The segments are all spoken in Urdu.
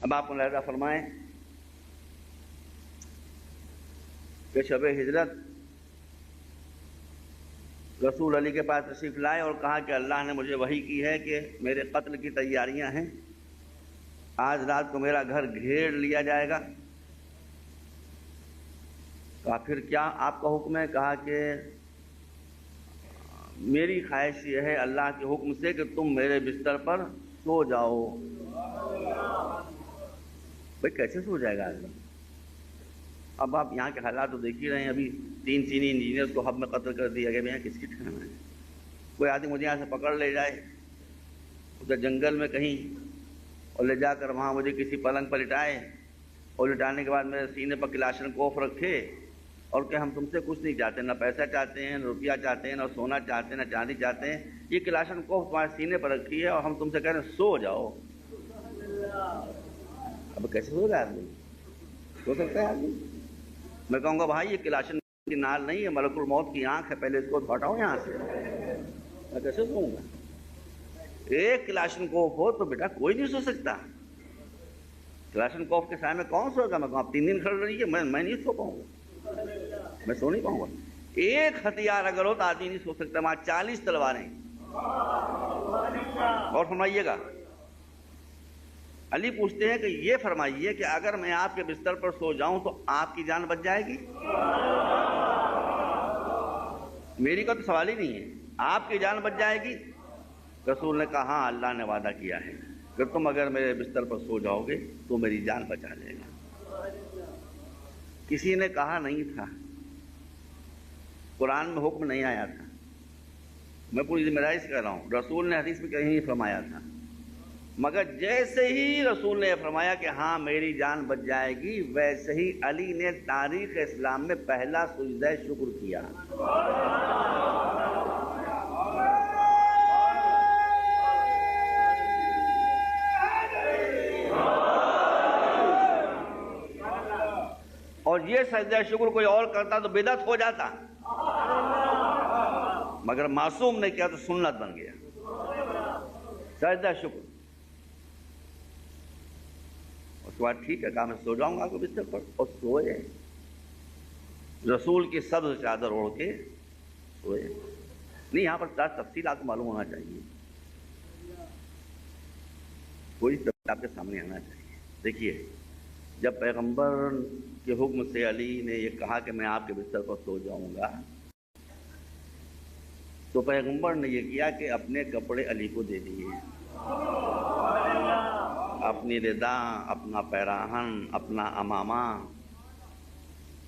اب آپ ملاحظہ فرمائیں کہ شب ہجرت رسول علی کے پاس تشریف لائے اور کہا کہ اللہ نے مجھے وحی کی ہے کہ میرے قتل کی تیاریاں ہیں، آج رات کو میرا گھر گھیر لیا جائے گا۔ کہا پھر کیا آپ کا حکم ہے؟ کہا کہ میری خواہش یہ ہے اللہ کے حکم سے کہ تم میرے بستر پر سو جاؤ۔ بھائی کیسے سو جائے گا آدمی؟ اب آپ یہاں کے حالات تو دیکھ ہی رہے ہیں، ابھی 3 چینی انجینئرز کو حب میں قتل کر دیا گیا۔ یہاں کس کی ٹھکانا ہے؟ کوئی آدمی مجھے یہاں سے پکڑ لے جائے ادھر جنگل میں کہیں اور لے جا کر وہاں مجھے کسی پلنگ پر لٹائے اور لٹانے کے بعد میرے سینے پر کلاشن کوف رکھے اور کہ ہم تم سے کچھ نہیں چاہتے، نہ پیسہ چاہتے ہیں، نہ روپیہ چاہتے ہیں، نہ سونا چاہتے ہیں، نہ چاندی چاہتے ہیں، یہ کلاشن کوف تمہارے سینے پر رکھی ہے اور ہم تم سے کہہ رہے ہیں سو جاؤ۔ اب کیسے سو گا آدمی؟ سو سکتا ہے آدمی؟ میں کہوں گا بھائی یہ کلاشن کی نال نہیں ہے، ملک الموت کی آنکھ ہے، پہلے اس کو ہٹاؤ یہاں سے۔ میں کیسے سوؤں گا؟ ایک کلاشن کوف ہو تو بیٹا کوئی نہیں سو سکتا۔ کلاشن کوف کے سائے میں کون سو گا؟ میں کہوں آپ 3 دن کھڑے رہیے، میں نہیں سو پاؤں گا، میں سو نہیں پاؤں گا۔ ایک ہتھیار اگر ہو تو آدمی نہیں سو سکتا، وہاں 40 تلواریں۔ اور فرمائیے گا، علی پوچھتے ہیں کہ یہ فرمائیے کہ اگر میں آپ کے بستر پر سو جاؤں تو آپ کی جان بچ جائے گی؟ میری کا تو سوال ہی نہیں ہے، آپ کی جان بچ جائے گی؟ رسول نے کہا ہاں اللہ نے وعدہ کیا ہے کہ تم اگر میرے بستر پر سو جاؤ گے تو میری جان بچا لے گا۔ کسی نے کہا نہیں تھا، قرآن میں حکم نہیں آیا تھا، میں پوری ذمہ داری سے کہہ رہا ہوں، رسول نے حدیث میں کہیں نہیں فرمایا تھا، مگر جیسے ہی رسول نے فرمایا کہ ہاں میری جان بچ جائے گی، ویسے ہی علی نے تاریخ اسلام میں پہلا سجدہ شکر کیا۔ اور یہ سجدہ شکر کوئی اور کرتا تو بدعت ہو جاتا، مگر معصوم نے کیا تو سنت بن گیا سجدہ شکر۔ اس کے بعد ٹھیک ہے کہا میں سو جاؤں گا آپ کو بستر پر، اور سوئے، رسول کی سبز چادر اوڑھ کے سوئے۔ نہیں یہاں پر تفصیلات معلوم ہونا چاہیے، کوئی تفصیل آپ کے سامنے آنا چاہیے۔ دیکھیے جب پیغمبر کے حکم سے علی نے یہ کہا کہ میں آپ کے بستر پر سو جاؤں گا تو پیغمبر نے یہ کیا کہ اپنے کپڑے علی کو دے دیے، اپنی ردا، اپنا پیراہن، اپنا امامہ،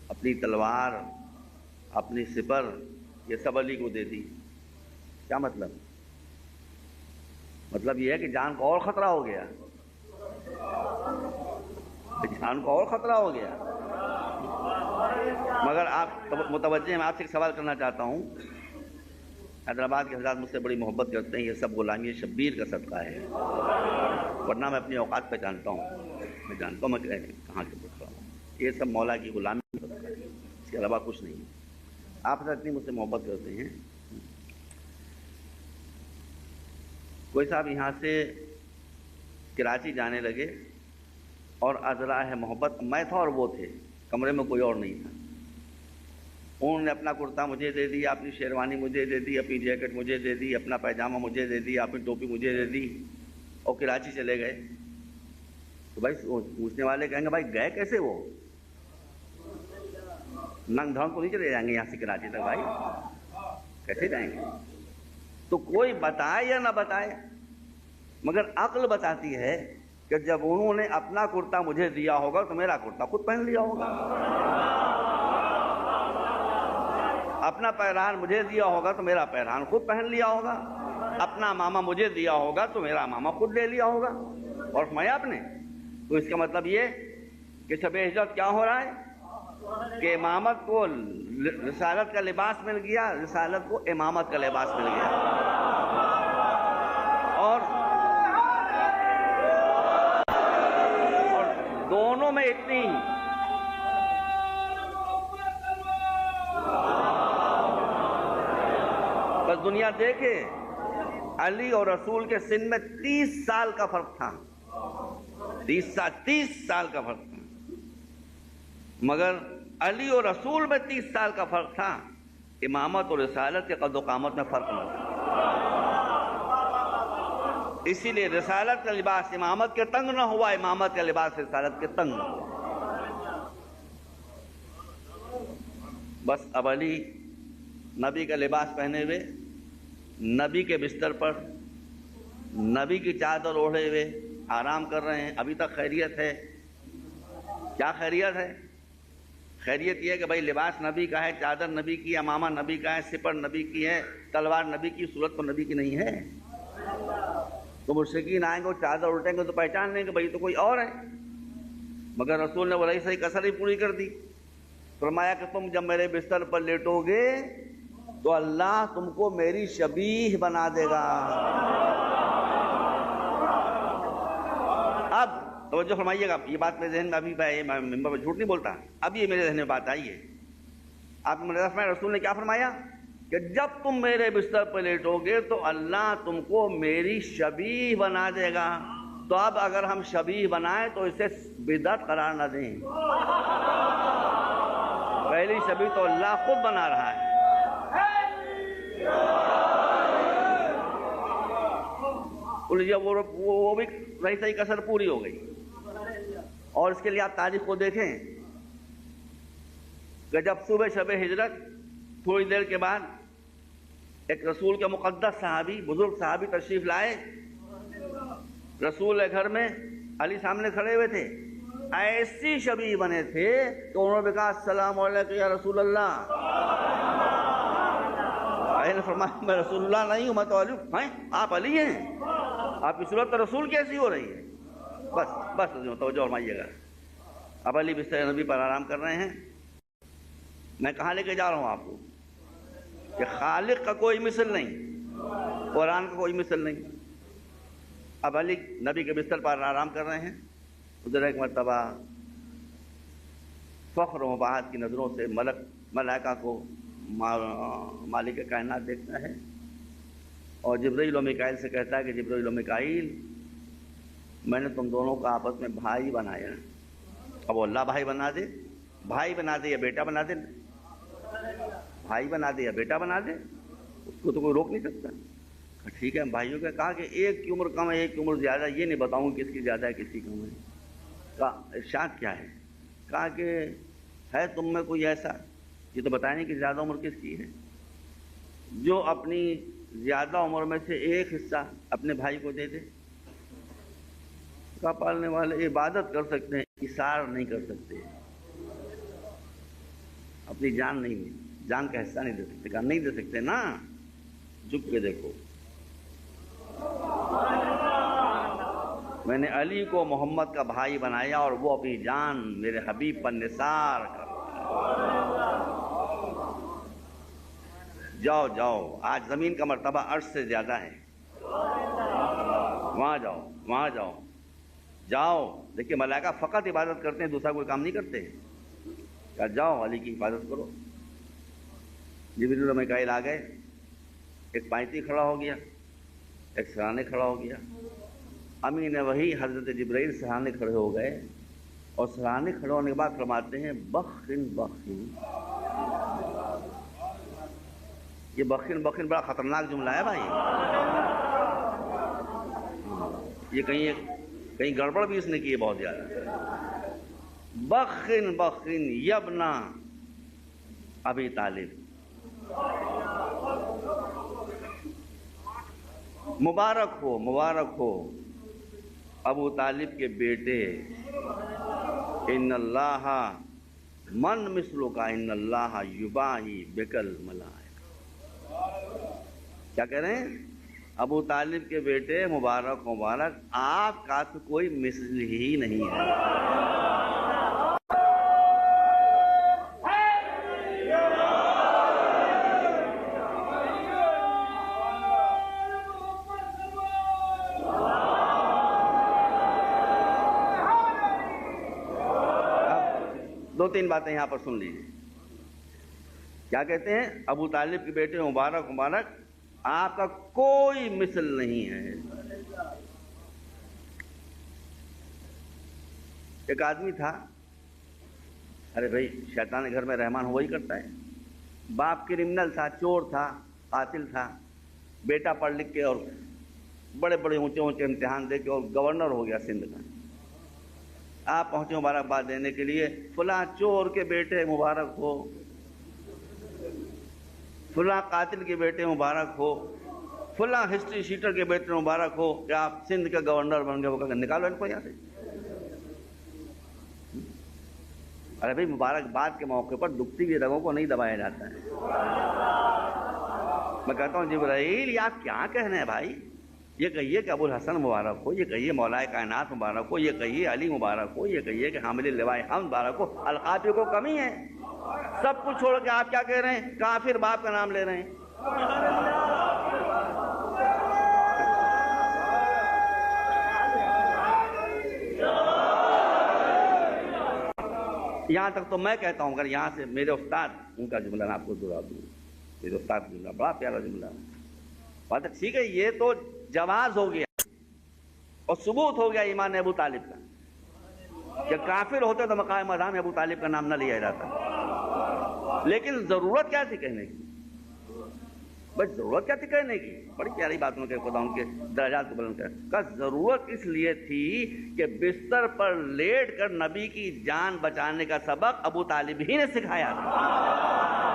اپنی تلوار، اپنی سپر، یہ سب علی کو دے دی۔ کیا مطلب؟ مطلب یہ ہے کہ جان کو اور خطرہ ہو گیا، جان کو اور خطرہ ہو گیا۔ مگر آپ متوجہ ہیں، میں آپ سے ایک سوال کرنا چاہتا ہوں، حیدرآباد کے حضرات مجھ سے بڑی محبت کرتے ہیں، یہ سب غلامی شبیر کا صدقہ ہے، ورنہ میں اپنی اوقات پہچانتا ہوں، میں جانتا ہوں میں کہاں سے پوچھ رہا ہوں، یہ سب مولا کی غلامی کا صدقہ ہے، اس کے علاوہ کچھ نہیں۔ آپ حضرت اتنی مجھ سے محبت کرتے ہیں۔ کوئی صاحب یہاں سے کراچی جانے لگے اور اذراء محبت میں تھا اور وہ تھے، کمرے میں کوئی اور نہیں تھا، انہوں نے اپنا کرتا مجھے دے دی، اپنی شیروانی مجھے دے دی، اپنی جیکٹ مجھے دے دی، اپنا پیجامہ مجھے دے دی، اپنی ٹوپی مجھے دے دی اور کراچی چلے گئے۔ تو بھائی پوچھنے والے کہیں گے بھائی گئے کیسے؟ وہ ننگ دھڑ کو نہیں چلے جائیں گے یہاں سے کراچی تک، بھائی کیسے جائیں گے؟ تو کوئی بتائے یا نہ بتائے، مگر عقل بتاتی ہے کہ جب انہوں نے اپنا کرتا مجھے دیا ہوگا تو میرا کرتا خود پہن لیا ہوگا، اپنا پیرہن مجھے دیا ہوگا تو میرا پیرہن خود پہن لیا ہوگا، اپنا امامہ مجھے دیا ہوگا تو میرا امامہ خود لے لیا ہوگا۔ اور فرمایا آپ نے، تو اس کا مطلب یہ کہ شب ہجرت کیا ہو رہا ہے کہ امامت کو رسالت کا لباس مل گیا، رسالت کو امامت کا لباس مل گیا۔ اور دونوں میں اتنی بس دنیا دیکھے، علی اور رسول کے سن میں 30 سال کا فرق تھا، 30 سال کا فرق تھا، مگر علی اور رسول میں 30 سال کا فرق تھا، امامت اور رسالت کے قد و قامت میں فرق نہ تھا۔ اسی لیے رسالت کا لباس امامت کے تنگ نہ ہوا، امامت کا لباس رسالت کے تنگ نہ ہوا۔ بس اب علی نبی کا لباس پہنے ہوئے، نبی کے بستر پر نبی کی چادر اوڑھے ہوئے آرام کر رہے ہیں۔ ابھی تک خیریت ہے۔ کیا خیریت ہے؟ خیریت یہ ہے کہ بھائی لباس نبی کا ہے، چادر نبی کی، امامہ نبی کا ہے، سپر نبی کی ہے، تلوار نبی کی، صورت تو نبی کی نہیں ہے۔ تو مشرکین آئیں گے اور چادر الٹیں گے تو پہچان لیں گے بھائی تو کوئی اور ہے، مگر رسول نے وہی صحیح کسر ہی پوری کر دی۔ فرمایا کہ تم جب میرے بستر پر لیٹو گے تو اللہ تم کو میری شبیہ بنا دے گا۔ اب توجہ فرمائیے گا، یہ بات میرے ذہن میں ابھی میں ممبر پر جھوٹ نہیں بولتا، اب یہ میرے ذہن میں بات آئی ہے۔ آپ نے فرمایا، رسول نے کیا فرمایا کہ جب تم میرے بستر پر لیٹو گے تو اللہ تم کو میری شبیہ بنا دے گا۔ تو اب اگر ہم شبیہ بنائیں تو اسے بدعت قرار نہ دیں، پہلی شبیہ تو اللہ خود بنا رہا ہے۔ وہ بھی صحیح کسر پوری ہو گئی۔ اور اس کے لیے آپ تاریخ کو دیکھیں کہ جب صبح شب ہجرت تھوڑی دیر کے بعد ایک رسول کے مقدس صحابی، بزرگ صحابی تشریف لائے، رسول کے گھر میں علی سامنے کھڑے ہوئے تھے، ایسی شبیہ بنے تھے کہ انہوں نے کہا السلام علیکم یا رسول اللہ۔ علی نے فرمایا میں رسول اللہ نہیں ہوں، میں تو علی ہوں۔ آپ علی ہیں؟ آپ کی صورت تو رسول کیسی ہو رہی ہے؟ بس توجہ فرمائیے گا۔ اب علی بستر نبی پر آرام کر رہے ہیں۔ میں کہاں لے کے جا رہا ہوں آپ کو کہ خالق کا کوئی مثل نہیں، قرآن کا کوئی مثل نہیں۔ اب علی نبی کے بستر پر آرام کر رہے ہیں، ادھر ایک مرتبہ فخر و مباحت کی نظروں سے ملائکہ کو مالک کائنات دیکھتا ہے اور جبرائیل و میکائیل سے کہتا ہے کہ جبرائیل و میکائیل، میں نے تم دونوں کو آپس میں بھائی بنایا۔ اب وہ اللہ بھائی بنا دے، بھائی بنا دے یا بیٹا بنا دے، بھائی بنا دے یا بیٹا بنا دے، اس کو تو کوئی روک نہیں سکتا۔ ٹھیک ہے، بھائیوں کا کہا کہ ایک کی عمر کم ہے ایک کی عمر زیادہ، یہ نہیں بتاؤں کس کی زیادہ ہے کس کی کم ہے۔ کہا ارشاد کیا ہے؟ کہا کہ ہے تم میں کوئی ایسا، یہ تو بتائیں کہ زیادہ عمر کس کی ہے، جو اپنی زیادہ عمر میں سے ایک حصہ اپنے بھائی کو دے دے۔ کا پالنے والے عبادت کر سکتے ہیں، اثار نہیں کر سکتے، اپنی جان کا حصہ نہیں دے سکتے۔ کہا نہیں دے سکتے نا، جھک کے دیکھو، میں نے علی کو محمد کا بھائی بنایا اور وہ اپنی جان میرے حبیب پر نثار کر۔ جاؤ، آج زمین کا مرتبہ عرش سے زیادہ ہے، وہاں جاؤ۔ دیکھیے ملائکہ فقط عبادت کرتے ہیں، دوسرا کوئی کام نہیں کرتے۔ کہا جاؤ علی کی حفاظت کرو۔ جبرائیل و میکائیل آ گئے، ایک پائتی کھڑا ہو گیا، ایک سرانے کھڑا ہو گیا۔ امین وحی حضرت جبرائیل سرانے کھڑے ہو گئے اور سرانے کھڑے ہونے کے بعد فرماتے ہیں بخن بخن۔ یہ بخن بڑا خطرناک جملہ ہے بھائی، یہ کہیں گڑبڑ بھی اس نے کی ہے بہت زیادہ۔ بخن یبنا ابی طالب، مبارک ہو ابو طالب کے بیٹے، ان اللہ من مثلو کا ان اللہ یباہی بکل ملائکہ۔ کیا کہہ رہے ہیں؟ ابو طالب کے بیٹے مبارک آپ کا تو کوئی مثل ہی نہیں ہے۔ دو تین باتیں یہاں پر سن لیجیے۔ کیا کہتے ہیں؟ ابو طالب کے بیٹے مبارک آپ کا کوئی مثل نہیں ہے۔ ایک آدمی تھا، ارے بھائی شیطان گھر میں رحمان وہی کرتا ہے، باپ کرمنل تھا، چور تھا، قاتل تھا، بیٹا پڑھ لکھ کے اور بڑے بڑے اونچے اونچے امتحان دے کے اور گورنر ہو گیا سندھ کا. آپ پہنچے مبارکباد دینے کے لیے، فلاں چور کے بیٹے مبارک ہو، فلاں قاتل کے بیٹے مبارک ہو، فلاں ہسٹری شیٹر کے بیٹے مبارک ہو کہ آپ سندھ کے گورنر بن گئے. وہ کہا نکالو ان کو یہاں سے. ارے بھائی مبارکباد کے موقع پر دکھتی ہوئی رگوں کو نہیں دبایا جاتا ہے. میں کہتا ہوں جبرائیل یہ آپ کیا کہنے ہیں بھائی؟ یہ کہیے کہ ابو الحسن مبارک ہو، یہ کہیے مولا کائنات مبارک ہو، یہ کہیے علی مبارک ہو، یہ کہیے کہ حامل لواء حمد مبارک ہو. القاب کو کمی ہے، سب کچھ چھوڑ کے آپ کیا کہہ رہے ہیں؟ کافر باپ کا نام لے رہے ہیں. یہاں تک تو میں کہتا ہوں، اگر یہاں سے میرے استاد ان کا جملہ میں آپ کو دہرا دوں، میرے استاد کا جملہ بڑا پیارا جملہ ہے. بات ہے ٹھیک ہے، یہ تو جواز ہو گیا اور ثبوت ہو گیا ایمان ابو طالب کا. جب کافر ہوتے تو مقام مذہب میں ابو طالب کا نام نہ لیا جاتا. لیکن ضرورت کیا تھی کہنے کی؟ بس ضرورت کیا تھی کہنے کی؟ بڑی پیاری باتوں کے خدا ان کے درجات کو بلند کر. ضرورت اس لیے تھی کہ بستر پر لیٹ کر نبی کی جان بچانے کا سبق ابو طالب ہی نے سکھایا تھا.